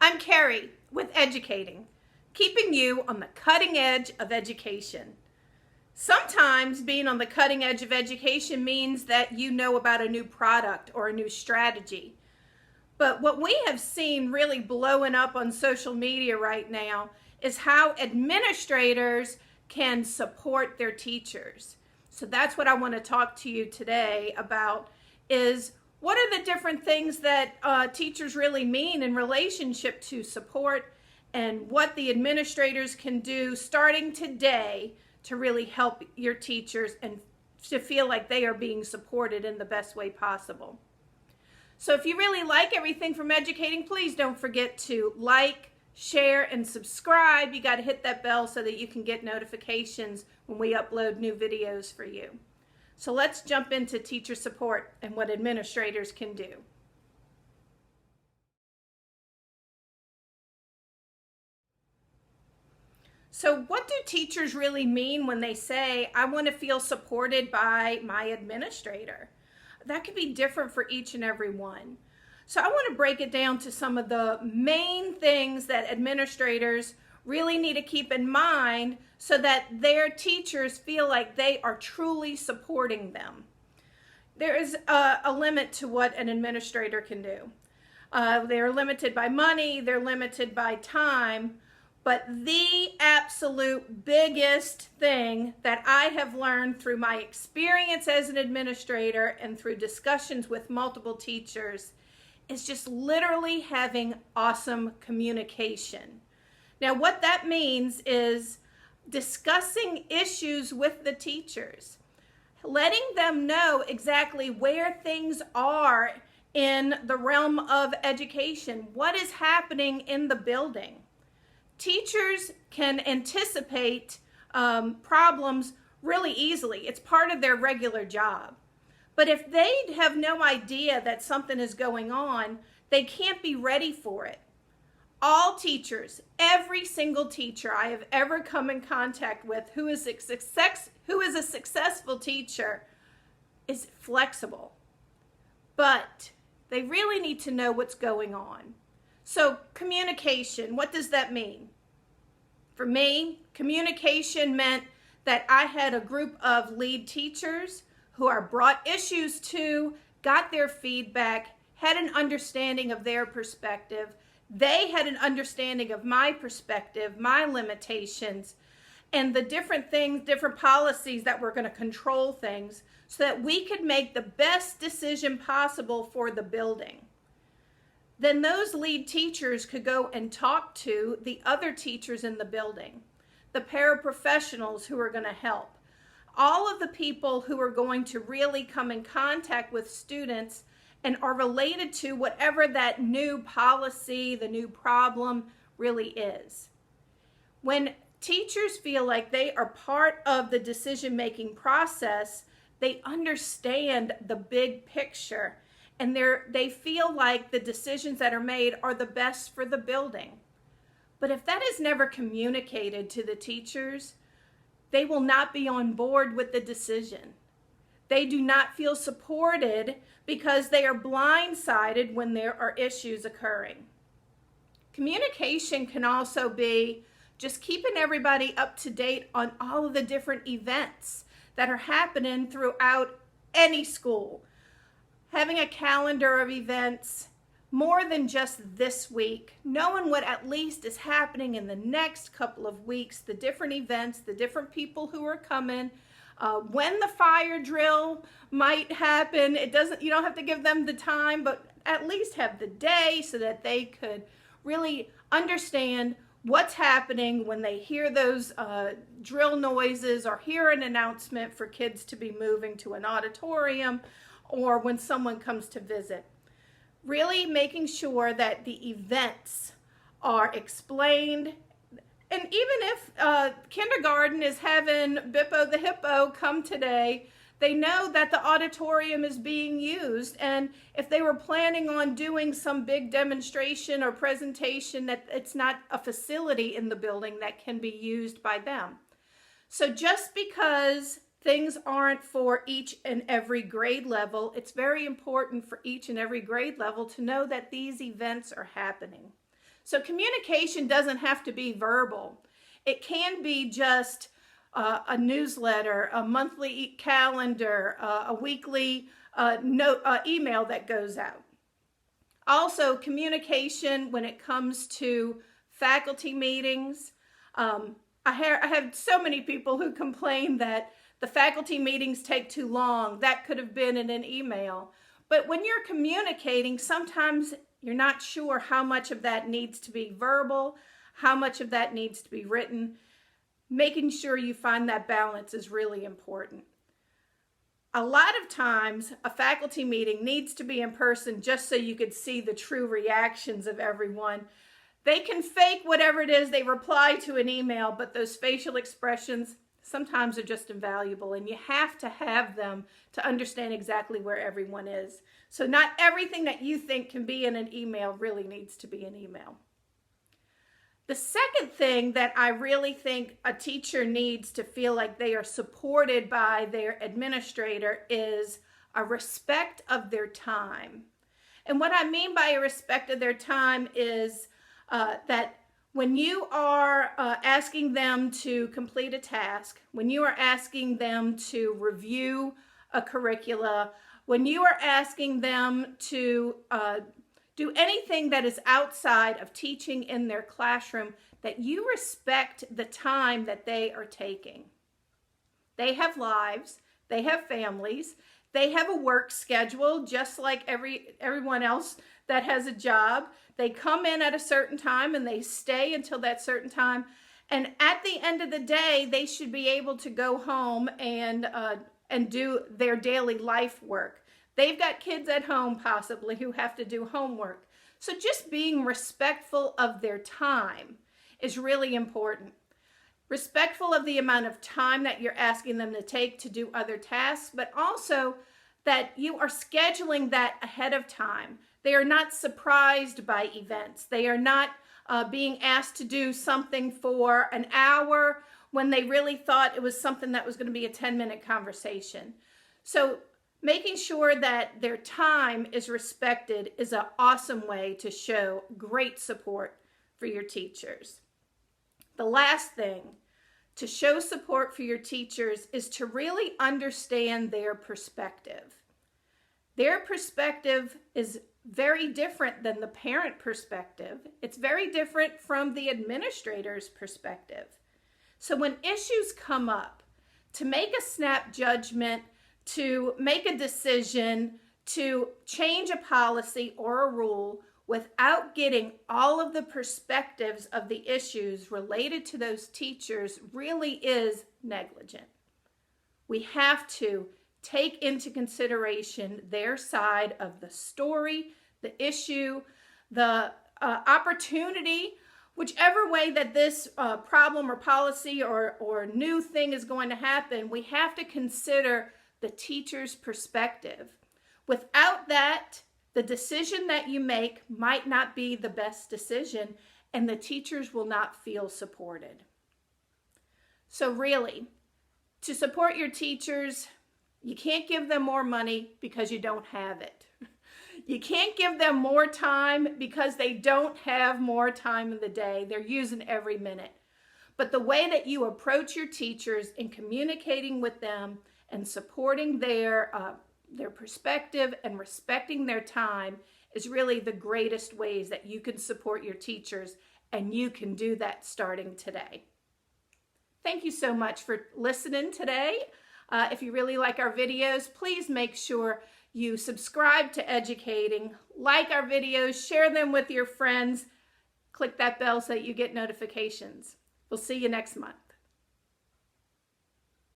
I'm Carrie with EDGEucating, keeping you on the cutting edge of education. Sometimes being on the cutting edge of education means that you know about a new product or a new strategy. But what we have seen really blowing up on social media right now is how administrators can support their teachers. So that's what I want to talk to you today about, is what are the different things that teachers really mean in relationship to support, and what the administrators can do starting today to really help your teachers and to feel like they are being supported in the best way possible. So if you really like everything from EDGEucating, please don't forget to like, share, and subscribe. You got to hit that bell so that you can get notifications when we upload new videos for you. So let's jump into teacher support and what administrators can do. So what do teachers really mean when they say, I want to feel supported by my administrator? That could be different for each and every one. So I want to break it down to some of the main things that administrators really need to keep in mind so that their teachers feel like they are truly supporting them. There is a limit to what an administrator can do. They're limited by money, they're limited by time, but the absolute biggest thing that I have learned through my experience as an administrator and through discussions with multiple teachers is just literally having awesome communication. Now, what that means is discussing issues with the teachers, letting them know exactly where things are in the realm of education, what is happening in the building. Teachers can anticipate problems really easily. It's part of their regular job. But if they have no idea that something is going on, they can't be ready for it. All teachers, every single teacher I have ever come in contact with who is a successful teacher is flexible. But they really need to know what's going on. So communication, what does that mean? For me, communication meant that I had a group of lead teachers who are brought issues to, got their feedback, had an understanding of their perspective. They had an understanding of my perspective, my limitations, and the different things, different policies that were going to control things so that we could make the best decision possible for the building. Then those lead teachers could go and talk to the other teachers in the building, the paraprofessionals who are going to help, all of the people who are going to really come in contact with students and are related to whatever that new policy, the new problem really is. When teachers feel like they are part of the decision-making process, they understand the big picture, and they feel like the decisions that are made are the best for the building. But if that is never communicated to the teachers, they will not be on board with the decision. They do not feel supported because they are blindsided when there are issues occurring. Communication can also be just keeping everybody up to date on all of the different events that are happening throughout any school. Having a calendar of events more than just this week, knowing what at least is happening in the next couple of weeks, the different events, the different people who are coming, when the fire drill might happen. You don't have to give them the time, but at least have the day so that they could really understand what's happening when they hear those drill noises or hear an announcement for kids to be moving to an auditorium, or when someone comes to visit. Really making sure that the events are explained. And even if kindergarten is having Bippo the Hippo come today, they know that the auditorium is being used. And if they were planning on doing some big demonstration or presentation, that it's not a facility in the building that can be used by them. So just because things aren't for each and every grade level, it's very important for each and every grade level to know that these events are happening. So communication doesn't have to be verbal. It can be just a newsletter, a monthly calendar, a weekly email that goes out. Also, communication when it comes to faculty meetings. I have so many people who complain that the faculty meetings take too long. That could have been in an email. But when you're communicating, sometimes you're not sure how much of that needs to be verbal, how much of that needs to be written. Making sure you find that balance is really important. A lot of times, a faculty meeting needs to be in person just so you could see the true reactions of everyone. They can fake whatever it is they reply to an email, but those facial expressions sometimes are just invaluable, and you have to have them to understand exactly where everyone is. So not everything that you think can be in an email really needs to be an email. The second thing that I really think a teacher needs to feel like they are supported by their administrator is a respect of their time. And what I mean by a respect of their time is that when you are asking them to complete a task, when you are asking them to review a curricula, when you are asking them to do anything that is outside of teaching in their classroom, that you respect the time that they are taking. They have lives, they have families, they have a work schedule just like everyone else that has a job. They come in at a certain time and they stay until that certain time. And at the end of the day, they should be able to go home and do their daily life work. They've got kids at home possibly who have to do homework. So just being respectful of their time is really important. Respectful of the amount of time that you're asking them to take to do other tasks, but also that you are scheduling that ahead of time. They are not surprised by events. They are not being asked to do something for an hour when they really thought it was something that was going to be a 10-minute conversation. So making sure that their time is respected is an awesome way to show great support for your teachers. The last thing to show support for your teachers is to really understand their perspective. Their perspective is very different than the parent perspective. It's very different from the administrator's perspective. So when issues come up, to make a snap judgment, to make a decision, to change a policy or a rule without getting all of the perspectives of the issues related to those teachers really is negligent. We have to take into consideration their side of the story, the issue, the opportunity, whichever way that this problem or policy or new thing is going to happen. We have to consider the teacher's perspective. Without that, the decision that you make might not be the best decision, and the teachers will not feel supported. So really, to support your teachers, you can't give them more money because you don't have it. You can't give them more time because they don't have more time in the day. They're using every minute. But the way that you approach your teachers in communicating with them and supporting their perspective and respecting their time is really the greatest ways that you can support your teachers, and you can do that starting today. Thank you so much for listening today. If you really like our videos, please make sure you subscribe to EDGEucating, like our videos, share them with your friends, click that bell so that you get notifications. We'll see you next month.